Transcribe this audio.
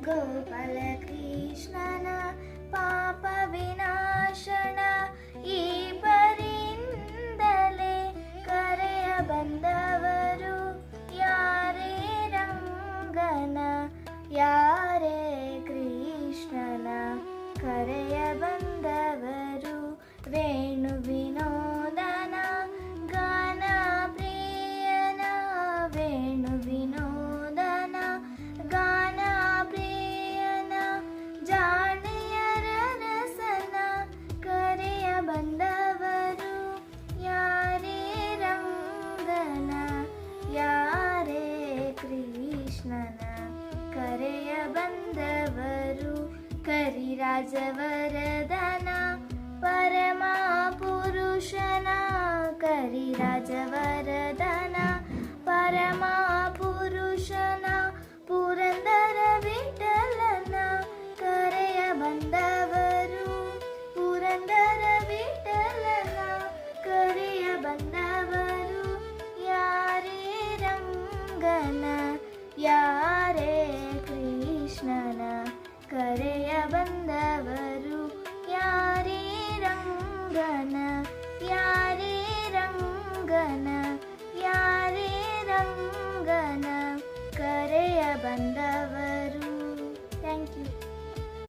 ಗೋಪಾಲ ಕೃಷ್ಣನ ಪಾಪ ವಿನಾಶನ ಈ ಪರಿಯಿಂದಲೇ ಕರೆಯ ಬಂದವರು ಯಾರೇ ರಂಗನ ಯಾರೇ ಕೃಷ್ಣನ ಕರೆಯ ಬಂದವರು ವೇಣು ವಿನೋದನ ಗಾನ ಪ್ರಿಯನ ವೇಣು ವಿನೋದನ ಗಾನ ಪ್ರಿಯನ ಜಾಣಿಯರ ರಸನ ಕರೆಯ ಬಂದವರು ಯಾರೇ ರಂಗನ ಯಾರೇ ಕೃಷ್ಣನ ಕರೆಯ ಬಂದವರು ಕರಿರಾಜವರದನ ಪರಮ ಪುರುಷನ ಕರಿರಾಜವರದನ ಪರಮ ಪುರುಷನ ಪುರಂದರ ವಿಠಲನ ಕರೆಯ ಬಂದವರು ಪುರಂದರ ವಿಠಲನ ಕರೆಯ ಬಂದವರು ಯಾರೇ ರಂಗನ ಯಾರೇ ಕೃಷ್ಣನ ಕರೆಯ ಬಂದವರು ಯಾರೇ ರಂಗನ ಯಾರೇ ರಂಗನ ಯಾರೇ ರಂಗನ ಕರೆಯ ಬಂದ